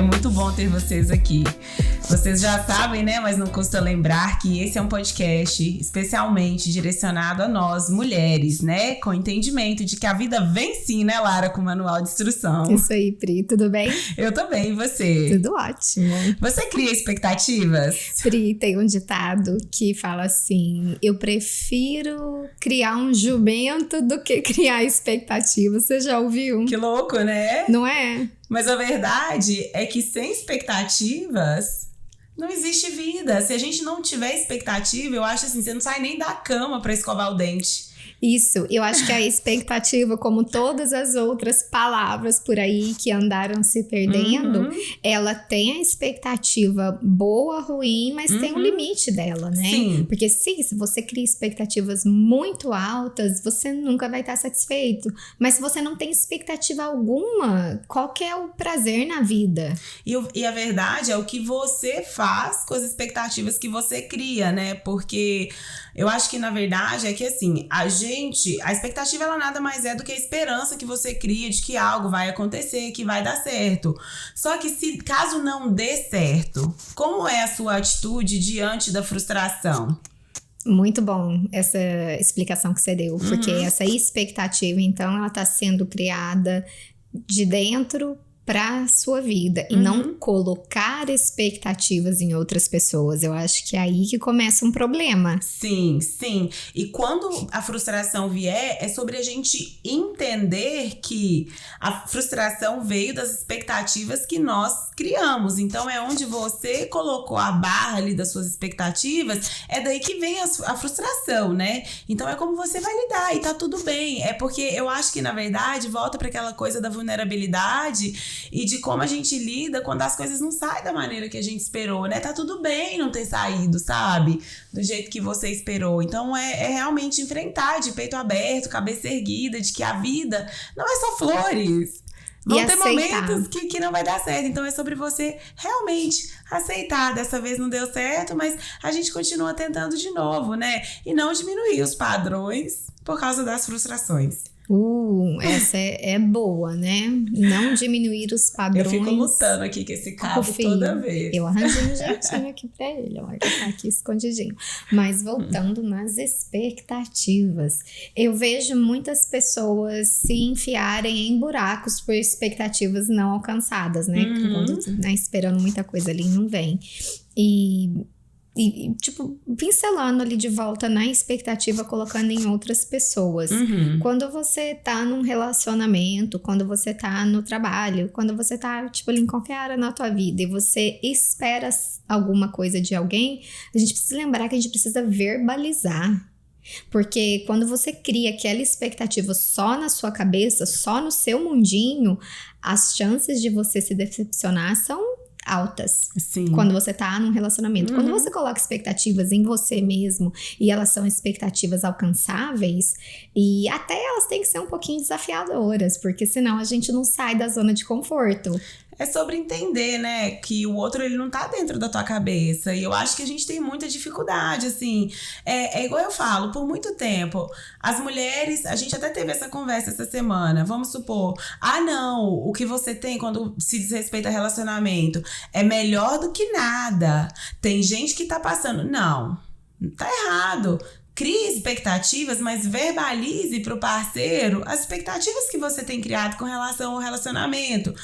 É muito bom ter vocês aqui. Vocês já sabem, né? Mas não custa lembrar que esse é um podcast especialmente direcionado a nós, mulheres, né? Com entendimento de que a vida vem sim, né, Lara, com manual de instrução. Isso aí, Pri. Tudo bem? Eu tô bem, e você? Tudo ótimo. Você cria expectativas? Pri, tem um ditado que fala assim: eu prefiro criar um jumento do que criar expectativas. Você já ouviu? Que louco, né? Não é? Mas a verdade é que sem expectativas não existe vida. Se a gente não tiver expectativa, eu acho assim, você não sai nem da cama pra escovar o dente. Isso, eu acho que a expectativa, como todas as outras palavras por aí que andaram se perdendo, ela tem a expectativa boa, ruim, mas tem um limite dela, né? Sim. Porque se você cria expectativas muito altas, você nunca vai estar satisfeito. Mas se você não tem expectativa alguma, qual que é o prazer na vida? E a verdade é o que você faz com as expectativas que você cria, né? Porque eu acho que, na verdade, é que assim, a expectativa ela nada mais é do que a esperança que você cria de que algo vai acontecer, que vai dar certo. Só que caso não dê certo, como é a sua atitude diante da frustração? Muito bom essa explicação que você deu, porque essa expectativa, então, ela está sendo criada de dentro para sua vida e não colocar expectativas em outras pessoas. Eu acho que é aí que começa um problema. Sim, sim. E quando a frustração vier, é sobre a gente entender que a frustração veio das expectativas que nós criamos. Então, é onde você colocou a barra ali das suas expectativas, é daí que vem a frustração, né? Então, é como você vai lidar e tá tudo bem. É porque eu acho que, na verdade, volta para aquela coisa da vulnerabilidade e de como a gente lida quando as coisas não saem da maneira que a gente esperou, né? Tá tudo bem não ter saído, sabe? Do jeito que você esperou. Então, é realmente enfrentar de peito aberto, cabeça erguida, de que a vida não é só flores. Vão ter momentos que não vai dar certo. Então, é sobre você realmente aceitar. Dessa vez não deu certo, mas a gente continua tentando de novo, né? E não diminuir os padrões por causa das frustrações. Essa é boa, né? Não diminuir os padrões. Eu fico lutando aqui com esse cabo toda vez. Eu arranjei um jeitinho aqui pra ele, olha, tá aqui escondidinho. Mas voltando nas expectativas, eu vejo muitas pessoas se enfiarem em buracos por expectativas não alcançadas, né? Quando né, esperando muita coisa ali não vem. E, tipo, pincelando ali de volta na expectativa, colocando em outras pessoas. Quando você tá num relacionamento, quando você tá no trabalho, quando você tá, tipo, ali em qualquer área na tua vida e você espera alguma coisa de alguém, a gente precisa lembrar que a gente precisa verbalizar. Porque quando você cria aquela expectativa só na sua cabeça, só no seu mundinho, as chances de você se decepcionar são altas. Sim. Quando você tá num relacionamento. Quando você coloca expectativas em você mesmo e elas são expectativas alcançáveis, e até elas têm que ser um pouquinho desafiadoras, porque senão a gente não sai da zona de conforto. É sobre entender, né, que o outro, ele não tá dentro da tua cabeça. E eu acho que a gente tem muita dificuldade, assim. É igual eu falo, por muito tempo, as mulheres, a gente até teve essa conversa essa semana, vamos supor, não, o que você tem quando se diz respeito a relacionamento é melhor do que nada. Tem gente que tá passando. Não, tá errado. Crie expectativas, mas verbalize pro parceiro as expectativas que você tem criado com relação ao relacionamento.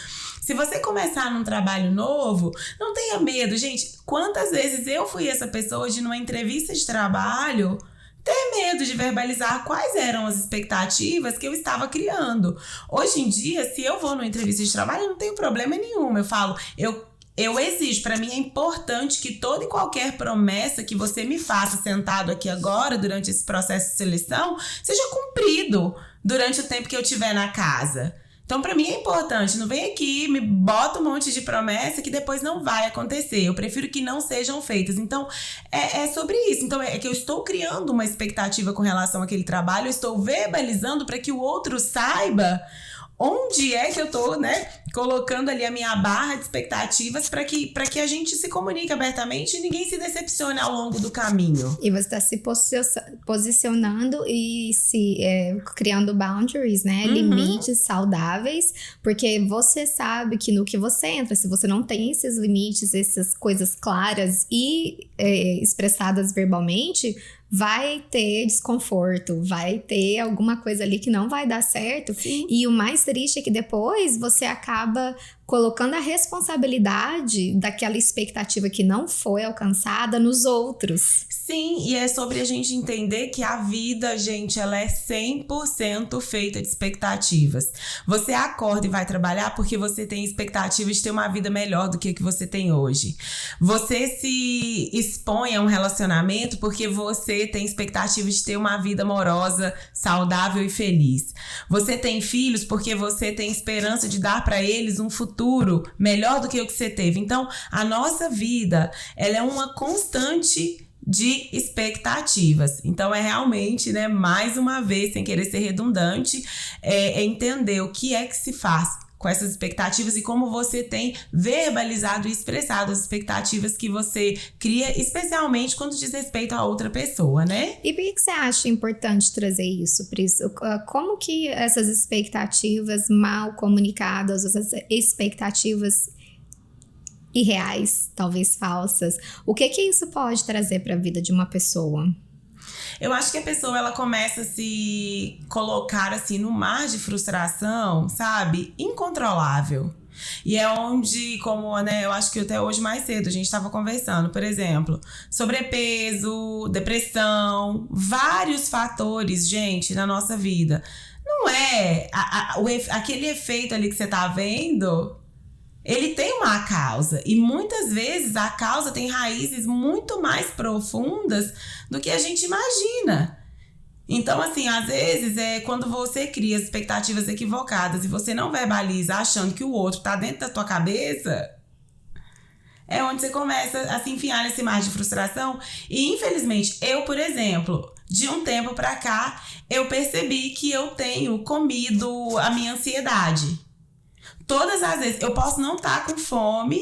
Se você começar num trabalho novo, não tenha medo. Gente, quantas vezes eu fui essa pessoa de, numa entrevista de trabalho, ter medo de verbalizar quais eram as expectativas que eu estava criando. Hoje em dia, se eu vou numa entrevista de trabalho, eu não tenho problema nenhum. Eu falo, eu exijo, para mim é importante que toda e qualquer promessa que você me faça sentado aqui agora, durante esse processo de seleção, seja cumprido durante o tempo que eu estiver na casa. Então, pra mim é importante, não vem aqui, me bota um monte de promessa que depois não vai acontecer. Eu prefiro que não sejam feitas. Então, é sobre isso. Então, é que eu estou criando uma expectativa com relação àquele trabalho, eu estou verbalizando para que o outro saiba onde é que eu tô, né, colocando ali a minha barra de expectativas para que a gente se comunique abertamente e ninguém se decepcione ao longo do caminho. E você está se posicionando e criando boundaries, né? Limites saudáveis, porque você sabe que no que você entra, se você não tem esses limites, essas coisas claras e expressadas verbalmente, vai ter desconforto, vai ter alguma coisa ali que não vai dar certo. Sim. E o mais triste é que depois você acaba colocando a responsabilidade daquela expectativa que não foi alcançada nos outros. Sim, e é sobre a gente entender que a vida, gente, ela é 100% feita de expectativas. Você acorda e vai trabalhar porque você tem expectativas de ter uma vida melhor do que a que você tem hoje. Você se expõe a um relacionamento porque você tem expectativas de ter uma vida amorosa, saudável e feliz. Você tem filhos porque você tem esperança de dar para eles um futuro melhor do que o que você teve. Então, a nossa vida, ela é uma constante de expectativas. Então, é realmente, né, mais uma vez, sem querer ser redundante, é entender o que é que se faz com essas expectativas e como você tem verbalizado e expressado as expectativas que você cria, especialmente quando diz respeito a outra pessoa, né? E por que você acha importante trazer isso, Pris? Como que essas expectativas mal comunicadas, essas expectativas irreais, talvez falsas, o que isso pode trazer para a vida de uma pessoa? Eu acho que a pessoa, ela começa a se colocar, assim, no mar de frustração, sabe? Incontrolável. E é onde, como, né, eu acho que até hoje mais cedo a gente estava conversando, por exemplo, sobrepeso, depressão, vários fatores, gente, na nossa vida. Não é aquele efeito ali que você tá vendo... Ele tem uma causa e muitas vezes a causa tem raízes muito mais profundas do que a gente imagina. Então, assim, às vezes quando você cria expectativas equivocadas e você não verbaliza achando que o outro tá dentro da tua cabeça, é onde você começa a se enfiar nesse mar de frustração. E, infelizmente, eu, por exemplo, de um tempo pra cá, eu percebi que eu tenho comido a minha ansiedade. Todas as vezes, eu posso não estar com fome,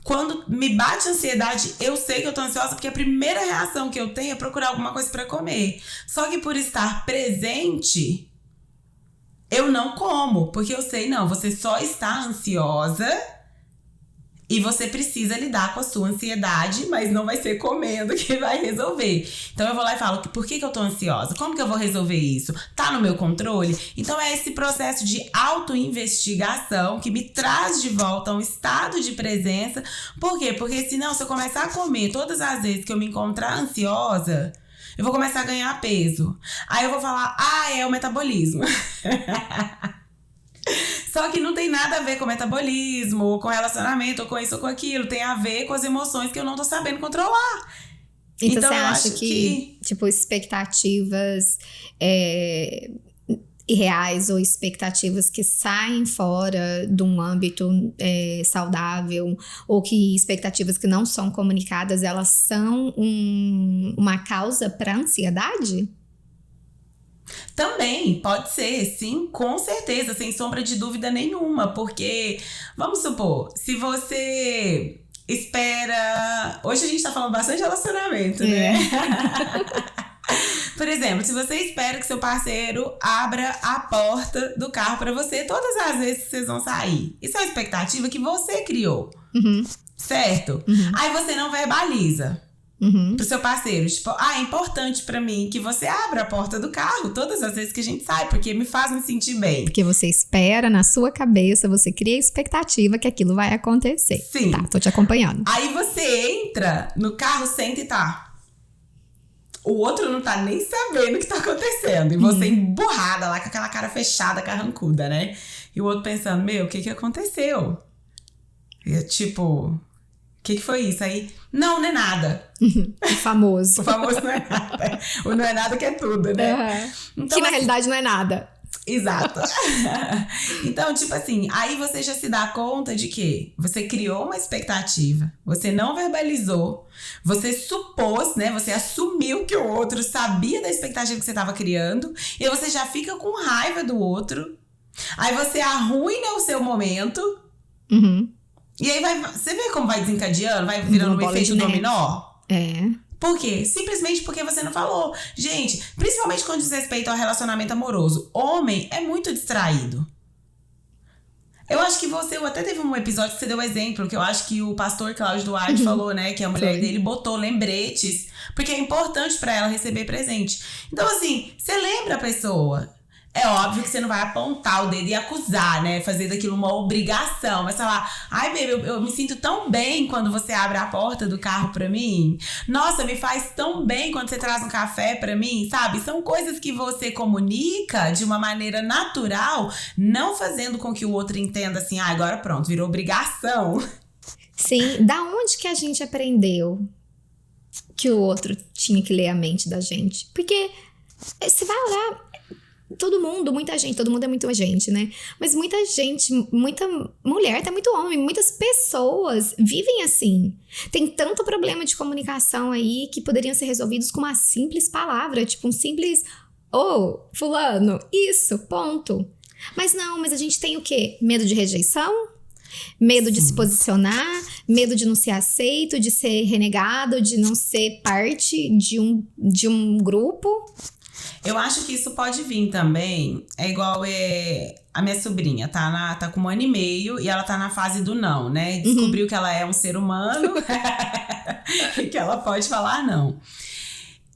quando me bate a ansiedade, eu sei que eu tô ansiosa, porque a primeira reação que eu tenho é procurar alguma coisa pra comer. Só que por estar presente, eu não como, porque eu sei, não, você só está ansiosa e você precisa lidar com a sua ansiedade, mas não vai ser comendo que vai resolver. Então eu vou lá e falo, por que eu tô ansiosa? Como que eu vou resolver isso? Tá no meu controle? Então é esse processo de auto-investigação que me traz de volta a um estado de presença. Por quê? Porque senão, se eu começar a comer todas as vezes que eu me encontrar ansiosa, eu vou começar a ganhar peso. Aí eu vou falar, é o metabolismo. Só que não tem nada a ver com metabolismo, ou com relacionamento, ou com isso ou com aquilo. Tem a ver com as emoções que eu não tô sabendo controlar. Então você acha que, tipo, expectativas irreais ou expectativas que saem fora de um âmbito saudável, ou que expectativas que não são comunicadas, elas são uma causa para ansiedade? Também, pode ser, sim, com certeza, sem sombra de dúvida nenhuma, porque, vamos supor, se você espera... Hoje a gente tá falando bastante de relacionamento, né? Por exemplo, se você espera que seu parceiro abra a porta do carro pra você todas as vezes que vocês vão sair, isso é uma expectativa que você criou, certo? Aí você não verbaliza. Pro seu parceiro, tipo, é importante pra mim que você abra a porta do carro todas as vezes que a gente sai, porque me faz me sentir bem. Porque você espera na sua cabeça, você cria a expectativa que aquilo vai acontecer. Sim. Tá, tô te acompanhando. Aí você entra no carro, senta e tá. O outro não tá nem sabendo o que tá acontecendo. E você emburrada lá com aquela cara fechada, carrancuda, né? E o outro pensando, o que aconteceu? E tipo... O que foi isso? Aí, não é nada. O famoso. O famoso não é nada. O não é nada que é tudo, né? Então, que na realidade não é nada. Exato. Então, tipo assim, aí você já se dá conta de que você criou uma expectativa, você não verbalizou, você supôs, né? Você assumiu que o outro sabia da expectativa que você estava criando, e você já fica com raiva do outro. Aí você arruina o seu momento. Uhum. E aí você vê como vai desencadeando? Vai virando um efeito dominó? É. Por quê? Simplesmente porque você não falou. Gente, principalmente quando diz respeito ao relacionamento amoroso. Homem é muito distraído. Eu acho que eu até teve um episódio que você deu exemplo, que eu acho que o pastor Cláudio Duarte falou, né? Que a mulher dele botou lembretes, porque é importante pra ela receber presente. Então, assim, você lembra a pessoa. É óbvio que você não vai apontar o dedo e acusar, né? Fazer daquilo uma obrigação. Mas falar, ai, baby, eu me sinto tão bem quando você abre a porta do carro pra mim. Nossa, me faz tão bem quando você traz um café pra mim, sabe? São coisas que você comunica de uma maneira natural, não fazendo com que o outro entenda assim, agora pronto, virou obrigação. Sim, da onde que a gente aprendeu que o outro tinha que ler a mente da gente? Porque você vai olhar... Todo mundo é muita gente, né? Mas muita gente, muita mulher, tá muito homem, muitas pessoas vivem assim. Tem tanto problema de comunicação aí que poderiam ser resolvidos com uma simples palavra, tipo um simples, fulano, isso, ponto. Mas não, mas a gente tem o quê? Medo de rejeição? Medo de se posicionar, medo de não ser aceito, de ser renegado, de não ser parte de um grupo. Eu acho que isso pode vir também, é igual a minha sobrinha, tá com 1 ano e meio e ela tá na fase do não, né? Descobriu que ela é um ser humano e que ela pode falar não.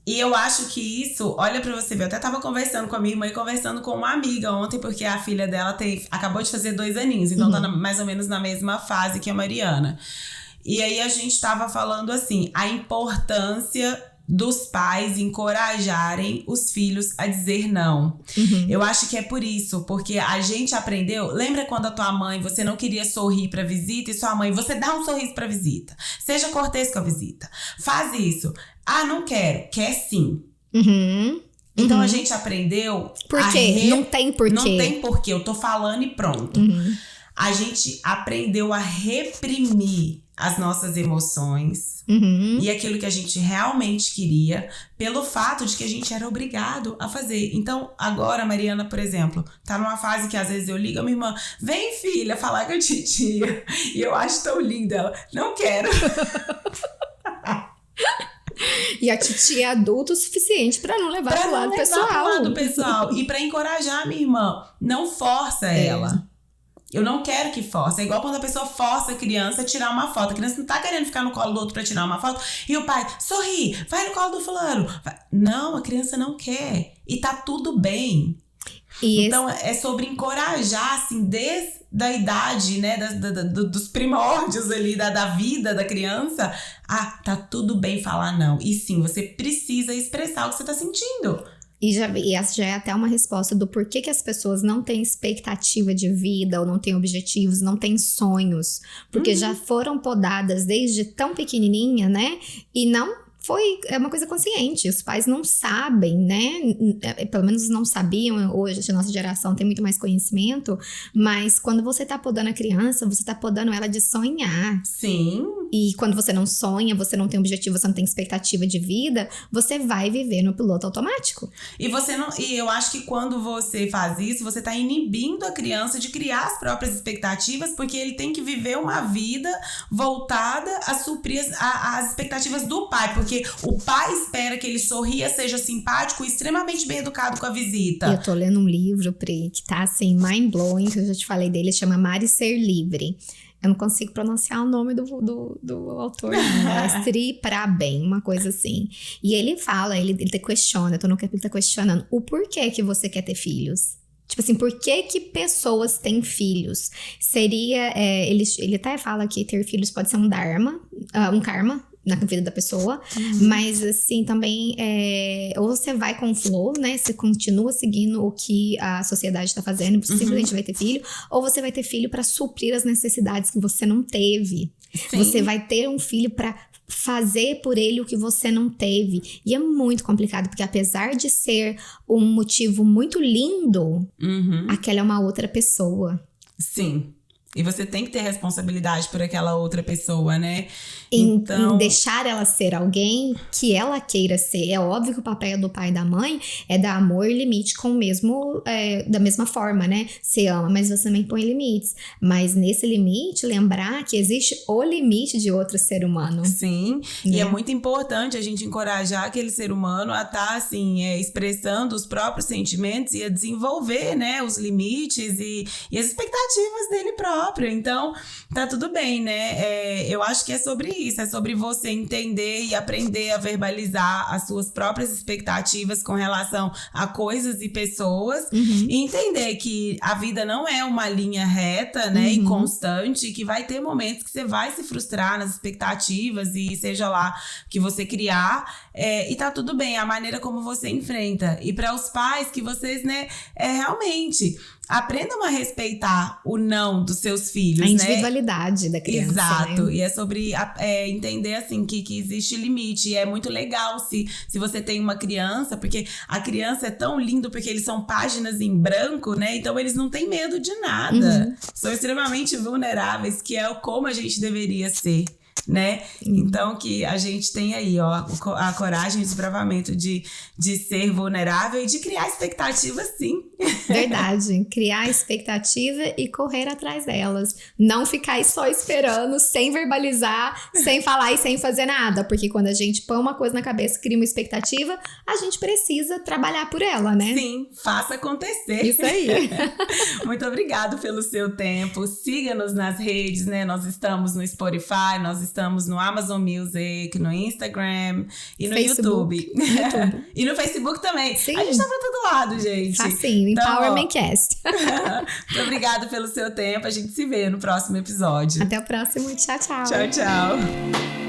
E eu acho que isso, olha pra você ver, eu até tava conversando com a minha irmã e conversando com uma amiga ontem, porque a filha dela acabou de fazer 2 aninhos, então tá mais ou menos na mesma fase que a Mariana. E aí a gente tava falando assim, a importância dos pais encorajarem os filhos a dizer não. Eu acho que é por isso, porque a gente aprendeu... Lembra quando a tua mãe, você não queria sorrir pra visita e sua mãe, você dá um sorriso pra visita. Seja cortês com a visita. Faz isso. Ah, não quero. Quer sim. Então a gente aprendeu... Por quê? Não tem porquê. Não tem porquê. Eu tô falando e pronto. A gente aprendeu a reprimir as nossas emoções e aquilo que a gente realmente queria, pelo fato de que a gente era obrigado a fazer. Então, agora a Mariana, por exemplo, tá numa fase que às vezes eu ligo a minha irmã, vem filha, falar com a titia. E eu acho tão linda ela, não quero. E a titia é adulta o suficiente pra não levar pro lado pessoal. E pra encorajar a minha irmã, não força ela. Eu não quero que force. É igual quando a pessoa força a criança a tirar uma foto. A criança não tá querendo ficar no colo do outro pra tirar uma foto. E o pai, sorri, vai no colo do fulano. Não, a criança não quer. E tá tudo bem. Então, é sobre encorajar, assim, desde a idade, né, dos primórdios ali, da vida da criança. Ah, tá tudo bem falar não. E sim, você precisa expressar o que você tá sentindo. E essa já é até uma resposta do porquê que as pessoas não têm expectativa de vida, ou não têm objetivos, não têm sonhos. Porque já foram podadas desde tão pequenininha, né? E é uma coisa consciente, os pais não sabem, né? Pelo menos não sabiam, hoje a nossa geração tem muito mais conhecimento, mas quando você tá podando a criança, você tá podando ela de sonhar. Sim. E quando você não sonha, você não tem objetivo, você não tem expectativa de vida, você vai viver no piloto automático. E eu acho que quando você faz isso, você tá inibindo a criança de criar as próprias expectativas, porque ele tem que viver uma vida voltada a suprir as expectativas do pai, porque o pai espera que ele sorria, seja simpático e extremamente bem educado com a visita. Eu tô lendo um livro, Pri, que tá assim, mind-blowing, que eu já te falei dele, chama Amar e Ser Livre. Eu não consigo pronunciar o nome do autor, Sri Prabem, uma coisa assim. E ele fala, ele te questiona, eu tô no capítulo, ele tá questionando o porquê que você quer ter filhos. Tipo assim, por que pessoas têm filhos? Seria, ele até fala que ter filhos pode ser um dharma, um karma, na vida da pessoa, mas assim, também ou você vai com o flow, né, você continua seguindo o que a sociedade tá fazendo, você simplesmente vai ter filho, ou você vai ter filho pra suprir as necessidades que você não teve. Sim. Você vai ter um filho pra fazer por ele o que você não teve, e é muito complicado, porque apesar de ser um motivo muito lindo, aquela é uma outra pessoa. Sim. E você tem que ter responsabilidade por aquela outra pessoa, né? Em deixar ela ser alguém que ela queira ser. É óbvio que o papel do pai e da mãe é dar amor e limite com o mesmo, da mesma forma, né? Você ama, mas você também põe limites. Mas nesse limite, lembrar que existe o limite de outro ser humano. Sim, né? E é muito importante a gente encorajar aquele ser humano a estar, assim, expressando os próprios sentimentos e a desenvolver, né, os limites e as expectativas dele próprio. Então, tá tudo bem, né? Eu acho que é sobre isso, é sobre você entender e aprender a verbalizar as suas próprias expectativas com relação a coisas e pessoas, e entender que a vida não é uma linha reta, né, e constante, que vai ter momentos que você vai se frustrar nas expectativas e seja lá que você criar, e tá tudo bem, a maneira como você enfrenta. E para os pais, que vocês, né, realmente aprendam a respeitar o não dos seus filhos, a individualidade, né, da criança. Exato, né? E é sobre entender, assim, que existe limite. E é muito legal se você tem uma criança, porque a criança é tão linda, porque eles são páginas em branco, né? Então eles não têm medo de nada. São extremamente vulneráveis, que é como a gente deveria ser, né? Então que a gente tem aí, ó, a coragem e o desbravamento de ser vulnerável e de criar expectativas, sim. Verdade, criar expectativa e correr atrás delas. Não ficar só esperando, sem verbalizar, sem falar e sem fazer nada. Porque quando a gente põe uma coisa na cabeça, cria uma expectativa, a gente precisa trabalhar por ela, né? Sim, faça acontecer. Isso aí. Muito obrigado pelo seu tempo. Siga-nos nas redes, né? Nós estamos no Spotify, nós estamos no Amazon Music, no Instagram e no YouTube. E no Facebook também. Sim. A gente tá pra todo lado, gente. Assim, então, Empowerment Cast. Muito obrigada pelo seu tempo. A gente se vê no próximo episódio. Até o próximo. Tchau, tchau. Tchau, tchau.